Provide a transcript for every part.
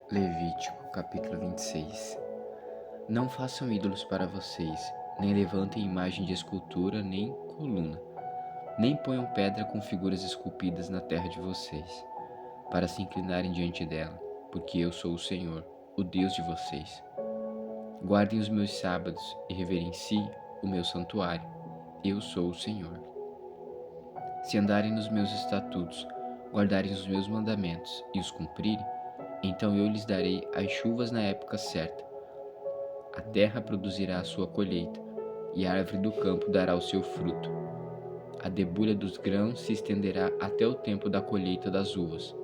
Levítico, capítulo 26. Não façam ídolos para vocês, nem levantem imagem de escultura, nem coluna, nem ponham pedra com figuras esculpidas na terra de vocês, para se inclinarem diante dela, porque eu sou o Senhor, o Deus de vocês. Guardem os meus sábados e reverenciem o meu santuário. Eu sou o Senhor. Se andarem nos meus estatutos, guardarem os meus mandamentos e os cumprirem, então eu lhes darei as chuvas na época certa. A terra produzirá a sua colheita, e a árvore do campo dará o seu fruto. A debulha dos grãos se estenderá até o tempo da colheita das uvas,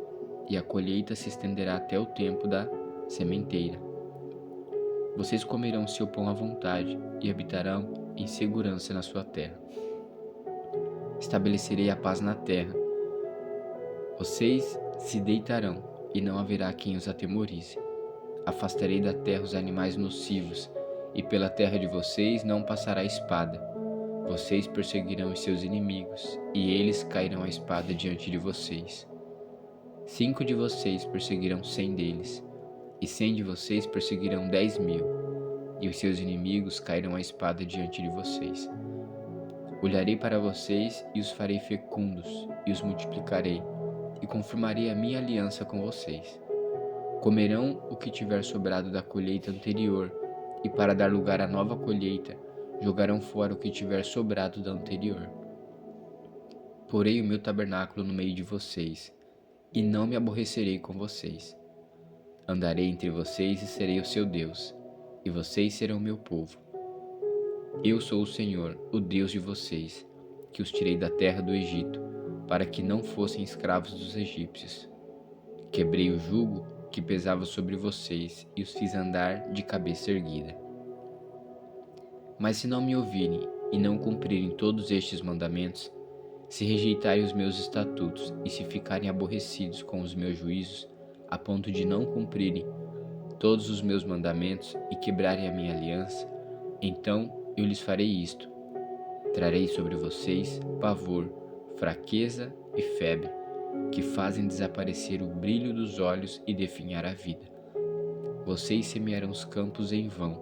e a colheita se estenderá até o tempo da sementeira. Vocês comerão seu pão à vontade e habitarão em segurança na sua terra. Estabelecerei a paz na terra. Vocês se deitarão, e não haverá quem os atemorize. Afastarei da terra os animais nocivos, e pela terra de vocês não passará espada. Vocês perseguirão os seus inimigos, e eles cairão a espada diante de vocês. 5 de vocês perseguirão 100 deles, e 100 de vocês perseguirão 10.000, e os seus inimigos cairão a espada diante de vocês. Olharei para vocês e os farei fecundos, e os multiplicarei, e confirmarei a minha aliança com vocês. Comerão o que tiver sobrado da colheita anterior, e para dar lugar à nova colheita, jogarão fora o que tiver sobrado da anterior. Porei o meu tabernáculo no meio de vocês, e não me aborrecerei com vocês. Andarei entre vocês e serei o seu Deus, e vocês serão meu povo. Eu sou o Senhor, o Deus de vocês, que os tirei da terra do Egito, para que não fossem escravos dos egípcios. Quebrei o jugo que pesava sobre vocês e os fiz andar de cabeça erguida. Mas se não me ouvirem e não cumprirem todos estes mandamentos, se rejeitarem os meus estatutos e se ficarem aborrecidos com os meus juízos, a ponto de não cumprirem todos os meus mandamentos e quebrarem a minha aliança, então eu lhes farei isto: trarei sobre vocês pavor, fraqueza e febre, que fazem desaparecer o brilho dos olhos e definhar a vida. Vocês semearão os campos em vão,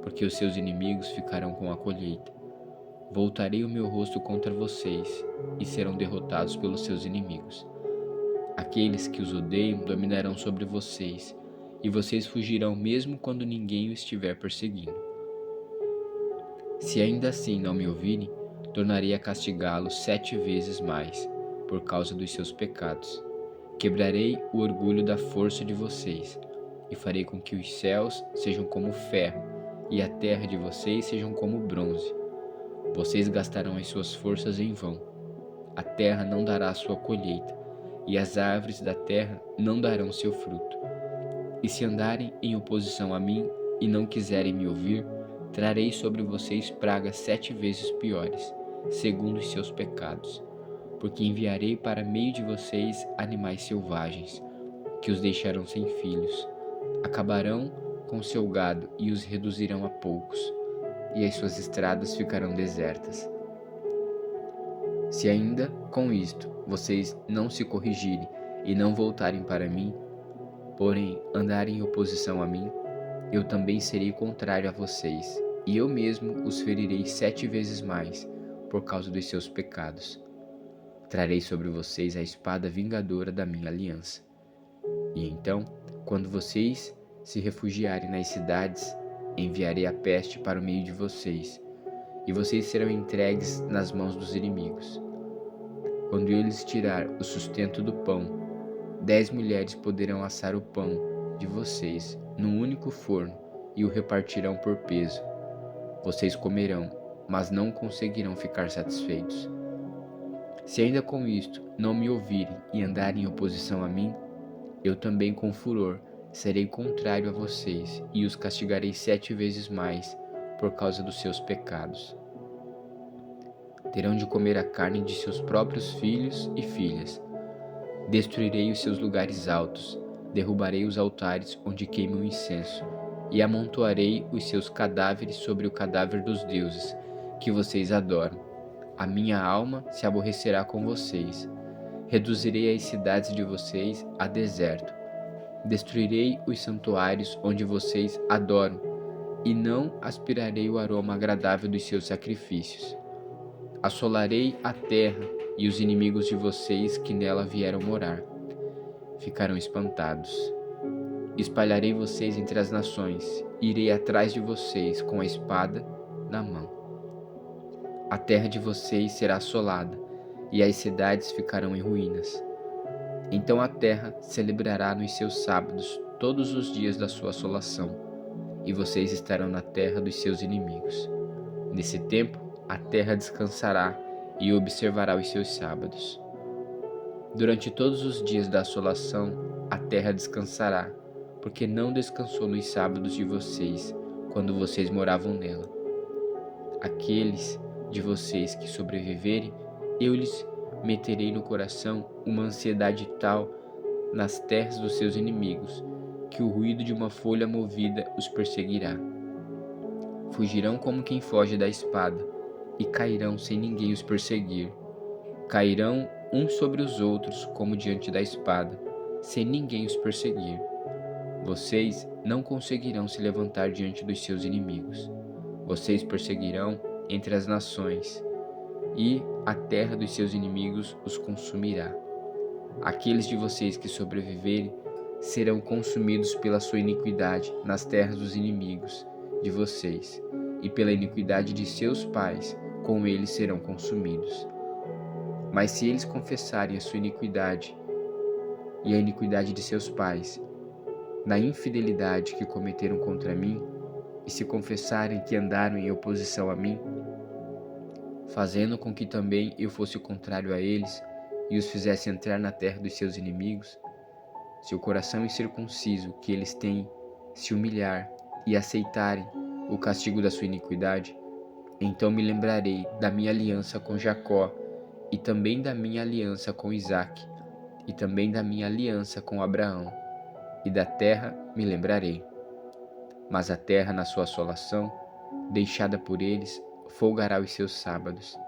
porque os seus inimigos ficarão com a colheita. Voltarei o meu rosto contra vocês, e serão derrotados pelos seus inimigos. Aqueles que os odeiam dominarão sobre vocês, e vocês fugirão mesmo quando ninguém o estiver perseguindo. Se ainda assim não me ouvirem, tornarei a castigá-los 7 vezes mais, por causa dos seus pecados. Quebrarei o orgulho da força de vocês, e farei com que os céus sejam como ferro, e a terra de vocês sejam como bronze. Vocês gastarão as suas forças em vão. A terra não dará a sua colheita, e as árvores da terra não darão seu fruto. E se andarem em oposição a mim e não quiserem me ouvir, trarei sobre vocês pragas 7 vezes piores, segundo os seus pecados. Porque enviarei para meio de vocês animais selvagens, que os deixarão sem filhos. Acabarão com seu gado e os reduzirão a poucos, e as suas estradas ficarão desertas. Se ainda com isto vocês não se corrigirem e não voltarem para mim, porém andarem em oposição a mim, eu também serei contrário a vocês, e eu mesmo os ferirei 7 vezes mais, por causa dos seus pecados. Trarei sobre vocês a espada vingadora da minha aliança. E então, quando vocês se refugiarem nas cidades, enviarei a peste para o meio de vocês, e vocês serão entregues nas mãos dos inimigos. Quando eu lhes tirar o sustento do pão, 10 mulheres poderão assar o pão de vocês num único forno e o repartirão por peso. Vocês comerão, mas não conseguirão ficar satisfeitos. Se ainda com isto não me ouvirem e andarem em oposição a mim, eu também com furor serei contrário a vocês e os castigarei 7 vezes mais por causa dos seus pecados. Terão de comer a carne de seus próprios filhos e filhas. Destruirei os seus lugares altos, derrubarei os altares onde queimam incenso, e amontoarei os seus cadáveres sobre o cadáver dos deuses, que vocês adoram. A minha alma se aborrecerá com vocês. Reduzirei as cidades de vocês a deserto. Destruirei os santuários onde vocês adoram, e não aspirarei o aroma agradável dos seus sacrifícios. Assolarei a terra, e os inimigos de vocês que nela vieram morar ficarão espantados. Espalharei vocês entre as nações, e irei atrás de vocês com a espada na mão. A terra de vocês será assolada, e as cidades ficarão em ruínas. Então a terra celebrará nos seus sábados todos os dias da sua assolação, e vocês estarão na terra dos seus inimigos. Nesse tempo, a terra descansará e observará os seus sábados. Durante todos os dias da assolação, a terra descansará, porque não descansou nos sábados de vocês, quando vocês moravam nela. Aqueles de vocês que sobreviverem, eu lhes meterei no coração uma ansiedade tal nas terras dos seus inimigos, que o ruído de uma folha movida os perseguirá. Fugirão como quem foge da espada, e cairão sem ninguém os perseguir. Cairão uns sobre os outros como diante da espada, sem ninguém os perseguir. Vocês não conseguirão se levantar diante dos seus inimigos. Vocês perseguirão entre as nações, e a terra dos seus inimigos os consumirá. Aqueles de vocês que sobreviverem serão consumidos pela sua iniquidade nas terras dos inimigos de vocês, e pela iniquidade de seus pais, com eles serão consumidos. Mas se eles confessarem a sua iniquidade e a iniquidade de seus pais, na infidelidade que cometeram contra mim, e se confessarem que andaram em oposição a mim, fazendo com que também eu fosse contrário a eles e os fizesse entrar na terra dos seus inimigos, se o coração incircunciso que eles têm se humilhar e aceitarem o castigo da sua iniquidade, então me lembrarei da minha aliança com Jacó, e também da minha aliança com Isaque, e também da minha aliança com Abraão, e da terra me lembrarei. Mas a terra, na sua assolação, deixada por eles, folgará os seus sábados,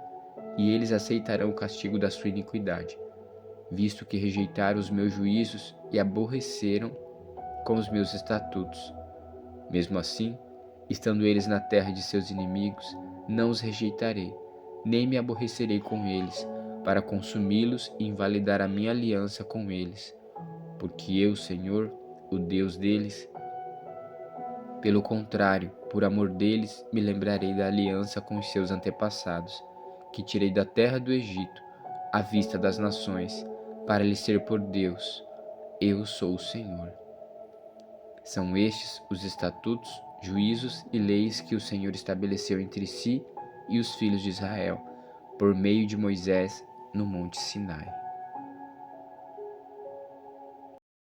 e eles aceitarão o castigo da sua iniquidade, visto que rejeitaram os meus juízos e aborreceram com os meus estatutos. Mesmo assim, estando eles na terra de seus inimigos, não os rejeitarei, nem me aborrecerei com eles, para consumi-los e invalidar a minha aliança com eles, porque eu, Senhor, o Deus deles, pelo contrário, por amor deles, me lembrarei da aliança com os seus antepassados, que tirei da terra do Egito, à vista das nações, para lhes ser por Deus. Eu sou o Senhor. São estes os estatutos, juízos e leis que o Senhor estabeleceu entre si e os filhos de Israel, por meio de Moisés, no Monte Sinai.